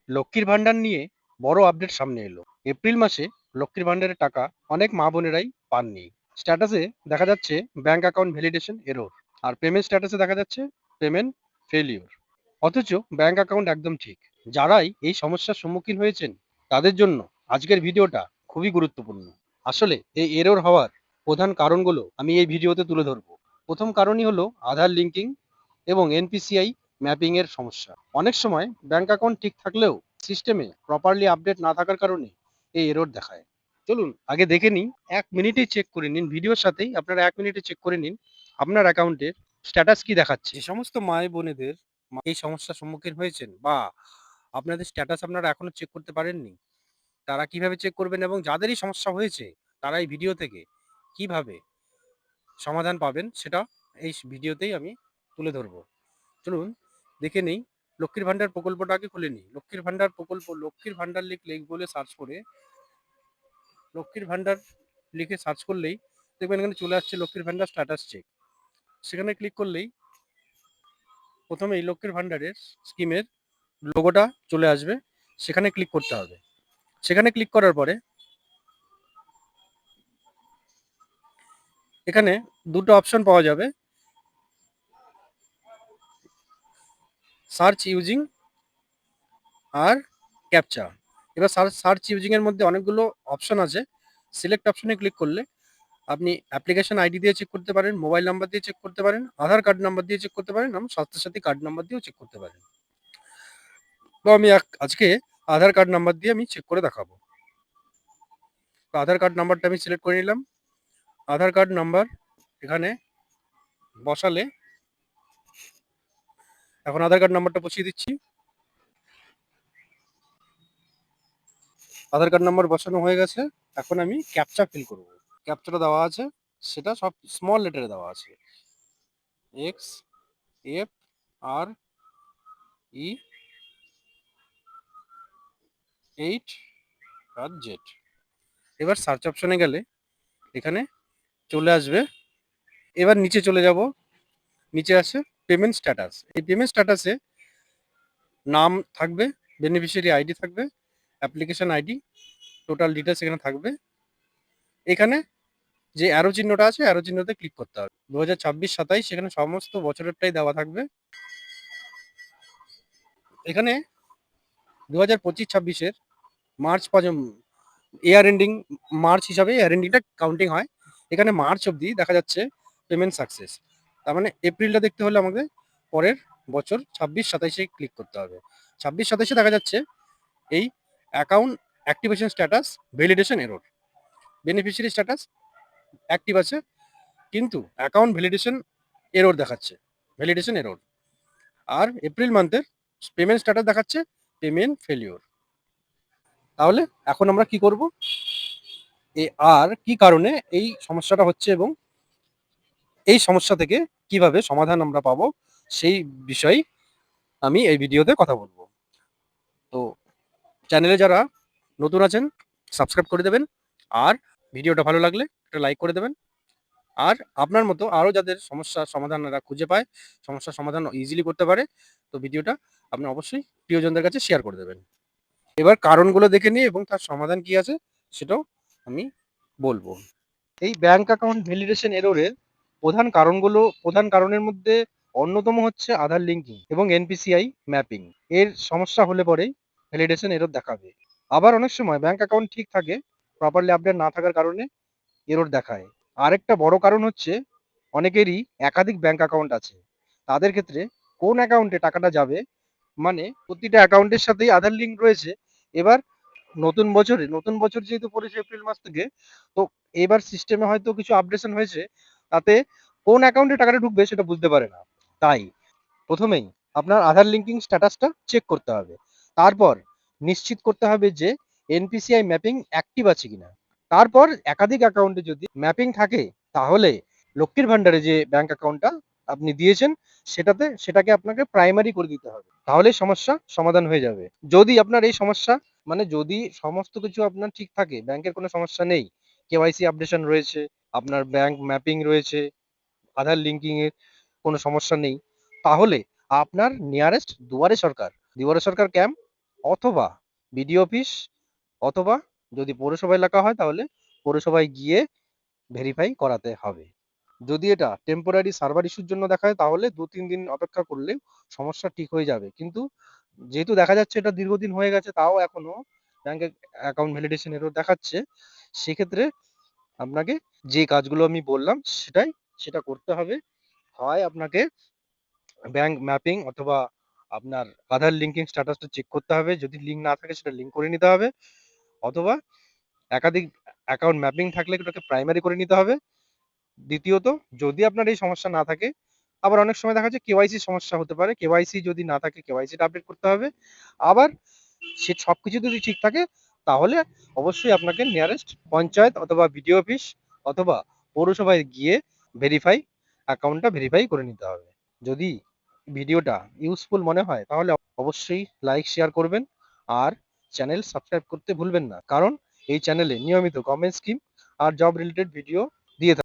লক্ষ্মীর ভান্ডার নিয়ে বড় আপডেট সামনে এলো। এপ্রিল মাসে লক্ষ্মীর ভান্ডারের টাকা অনেক মা বোনেরাই পাননি। স্ট্যাটাসে দেখা যাচ্ছে ব্যাংক অ্যাকাউন্ট ভ্যালিডেশন এরর, আর পেমেন্ট স্ট্যাটাসে দেখা যাচ্ছে পেমেন্ট ফেলিওর। অথচ ব্যাংক অ্যাকাউন্ট একদম ঠিক। যারাই এই সমস্যার সম্মুখীন হয়েছেন তাদের জন্য আজকের ভিডিওটা খুবই গুরুত্বপূর্ণ। আসলে এই এরর হওয়ার প্রধান কারণগুলো আমি এই ভিডিওতে তুলে ধরবো। প্রথম কারণই হলো আধার লিঙ্কিং এবং এনপিসিআই ম্যাপিং এর সমস্যা। অনেক সময় ব্যাংক অ্যাকাউন্ট ঠিক থাকলেও সিস্টেমে প্রপারলি আপডেট না থাকার কারণে এই এরর দেখায়। চলুন আগে দেখে নিই, 1 মিনিটেই চেক করে নিন, ভিডিওর সাথেই আপনারা 1 মিনিটে চেক করে নিন আপনার অ্যাকাউন্টের স্ট্যাটাস কি দেখাচ্ছে। যে সমস্ত মায়ের বোনেদের এই সমস্যার সম্মুখীন হয়েছেন বা আপনাদের স্ট্যাটাস আপনারা এখনো চেক করতে পারেননি, তারা কিভাবে চেক করবেন এবং যাদেরই সমস্যা হয়েছে তারা এই ভিডিও থেকে কিভাবে সমাধান পাবেন সেটা এই ভিডিওতেই আমি তুলে ধরবো। চলুন দেখে নেই। লক্ষ্মীর ভান্ডার প্রকল্পটা আগে খুলে নিই। লক্ষ্মীর ভান্ডার প্রকল্প, লক্ষ্মীর ভান্ডার লিখলে বলে সার্চ করে লক্ষ্মীর ভান্ডার লিখে সার্চ করলেই দেখবেন এখানে চলে আসছে লক্ষ্মীর ভান্ডার স্ট্যাটাস চেক। সেখানে ক্লিক করলেই প্রথমে এই লক্ষ্মীর ভান্ডারের স্কিমের লোগোটা চলে আসবে, সেখানে ক্লিক করতে হবে। সেখানে ক্লিক করার পরে এখানে দুটো অপশন পাওয়া যাবে, সার্চ ইউজিং আর ক্যাপচা। এবার সার্চ ইউজিং এর মধ্যে অনেকগুলো অপশন আছে। সিলেক্ট অপশনে ক্লিক করলে আপনি অ্যাপ্লিকেশন আইডি দিয়ে চেক করতে পারেন, মোবাইল নাম্বার দিয়ে চেক করতে পারেন, আধার কার্ড নাম্বার দিয়ে চেক করতে পারেন এবং স্বাস্থ্যসাথী কার্ড নাম্বার দিয়েও চেক করতে পারেন। তো আমি আজকে আধার কার্ড নাম্বার দিয়ে আমি চেক করে দেখাবো। তো আধার কার্ড নাম্বারটা আমি সিলেক্ট করে নিলাম। আধার কার্ড নাম্বার এখানে বসালে এখন আধার কার্ড নাম্বারটা বসিয়ে দিচ্ছি। আধার কার্ড নাম্বার বসানো হয়ে গেছে। এখন আমি ক্যাপচা ফিল করব। ক্যাপচাটা দেওয়া আছে, সেটা সব স্মল লেটারে দেওয়া আছে, এক্স এফ আর ই 8 আর জেড। এবার সার্চ অপশনে গেলে এখানে চলে আসবে। এবার নিচে চলে যাব, নিচে আসে পেমেন্ট স্ট্যাটাস। এই পেমেন্ট স্ট্যাটাসে নাম থাকবে, বেনিফিশিয়ারি আইডি থাকবে, অ্যাপ্লিকেশন আইডি, টোটাল ডিটেলস এখানে থাকবে। এখানে যে অ্যারো চিহ্নটা আছে অ্যারো চিহ্নতে ক্লিক করতে হবে। 2026-27 সেখানে সমস্ত বছরেরটাই দেওয়া থাকবে। এখানে 2025-26-এর মার্চ এয়ার এন্ডিং, মার্চ হিসাবে এয়ার এন্ডিংটা কাউন্টিং হয়। এখানে মার্চ অবধি দেখা যাচ্ছে পেমেন্ট সাকসেস। তার মানে এপ্রিলটা দেখতে হলে আমাদের পরের বছর 26-27-এ ক্লিক করতে হবে। 26-27-এ দেখা যাচ্ছে এই account activation status validation error. Beneficiary status active আছে কিন্তু অ্যাকাউন্ট ভ্যালিডেশন এরর দেখাচ্ছে, ভ্যালিডেশন এরর। আর এপ্রিল মান্থের পেমেন্ট স্ট্যাটাস দেখাচ্ছে পেমেন্ট ফেলিওর। তাহলে এখন আমরা কি করব, আর কি কারণে এই সমস্যাটা হচ্ছে এবং এই সমস্যা থেকে কিভাবে সমাধান আমরা পাবো সেই বিষয়ে আমি এই ভিডিওতে কথা বলবো। তো চ্যানেলে যারা নতুন আছেন সাবস্ক্রাইব করে দেবেন, আর ভিডিওটা ভালো লাগলে একটা লাইক করে দেবেন। আর আপনার মতো আরও যাদের সমস্যার সমাধান এরা খুঁজে পায়, সমস্যার সমাধান ইজিলি করতে পারে, তো ভিডিওটা আপনি অবশ্যই প্রিয়জনদের কাছে শেয়ার করে দেবেন। এবার কারণগুলো দেখে নিই এবং তার সমাধান কি আছে সেটাও আমি বলবো। এই ব্যাংক অ্যাকাউন্ট ভ্যালিডেশন এররের প্রধান কারণের মধ্যে অন্যতম হচ্ছে আধার লিঙ্কিং এবং এনপিসিআই ম্যাপিং এর সমস্যা হলে পরেই ভ্যালিডেশন এরর দেখাবে। আবার অনেক সময় ব্যাংক অ্যাকাউন্ট ঠিক থাকে, প্রপারলি আপডেট না থাকার কারণে এরর দেখায়। আরেকটা বড় কারণ হচ্ছে অনেকেরই একাধিক ব্যাংক অ্যাকাউন্ট আছে। তাদের ক্ষেত্রে কোন অ্যাকাউন্টে টাকাটা যাবে, মানে প্রতিটা অ্যাকাউন্টের সাথেই আধার লিঙ্ক রয়েছে। এবার নতুন বছর যেহেতু পড়েছে এপ্রিল মাস থেকে, তো এবার সিস্টেমে হয়তো কিছু আপডেশন হয়েছে, তাতে কোন অ্যাকাউন্টে টাকাটা ঢুকবে সেটা বুঝতে পারে না। তাই প্রথমেই আপনার আধার লিঙ্কিং স্ট্যাটাসটা চেক করতে হবে। তারপর নিশ্চিত করতে হবে যে এনপিসিআই ম্যাপিং অ্যাক্টিভ আছে কিনা। তারপর একাধিক অ্যাকাউন্টে যদি ম্যাপিং থাকে তাহলে লক্ষ্মীর ভান্ডারে যে ব্যাংক অ্যাকাউন্টটা আপনি দিয়েছেন সেটাকে আপনাকে প্রাইমারি করে দিতে হবে, তাহলে সমস্যা সমাধান হয়ে যাবে। যদি আপনার এই সমস্যা, মানে যদি সমস্ত কিছু আপনার ঠিক থাকে, ব্যাংকের কোনো সমস্যা নেই, কেওয়াইসি আপডেশন রয়েছে, আপনার ব্যাংক ম্যাপিং রয়েছে, আধার লিঙ্কিং এর কোনো সমস্যা নেই, তাহলে আপনার নিয়ারেস্ট দুয়ারে সরকার ক্যাম্প অথবা বিডিও অফিস, অথবা যদি পৌরসভা এলাকা হয় তাহলে পৌরসভায় গিয়ে ভেরিফাই করাতে হবে। যদি এটা টেম্পোরারি সার্ভার ইস্যুর জন্য দেখায় তাহলে 2-3 দিন অপেক্ষা করলে সমস্যা ঠিক হয়ে যাবে। কিন্তু যেহেতু দেখা যাচ্ছে এটা দীর্ঘদিন হয়ে গেছে তাও এখনো ব্যাংকে অ্যাকাউন্ট ভ্যালিডেশন এরর দেখাচ্ছে, সেক্ষেত্রে আপনাকে যে কাজগুলো আমি বললাম সেটা করতে হবে। হয় আপনাকে ব্যাংক ম্যাপিং অথবা আপনার আধার লিঙ্কিং স্ট্যাটাসটা চেক করতে হবে, যদি লিঙ্ক না থাকে সেটা লিঙ্ক করে নিতে হবে, অথবা একাধিক অ্যাকাউন্ট ম্যাপিং থাকলে ওটাকে প্রাইমারি করে নিতে হবে। দ্বিতীয়ত, যদি আপনার এই সমস্যা না থাকে, আবার অনেক সময় দেখা যায় কেওয়াইসি সমস্যা হতে পারে, কেওয়াইসি যদি না থাকে কেওয়াইসিটা আপডেট করতে হবে। আবার সে সবকিছু যদি ঠিক থাকে তাহলে অবশ্যই আপনাকে নিয়ারেস্ট পঞ্চায়েত অথবা বিডিও অফিস অথবা পৌরসভায় গিয়ে অ্যাকাউন্টটা ভেরিফাই করে নিতে হবে। যদি ভিডিওটা ইউজফুল মনে হয় তাহলে অবশ্যই লাইক শেয়ার করবেন আর চ্যানেল সাবস্ক্রাইব করতে ভুলবেন না, কারণ এই চ্যানেলে নিয়মিত গভর্নমেন্ট স্কিম আর জব রিলেটেড ভিডিও দিয়ে থাকি।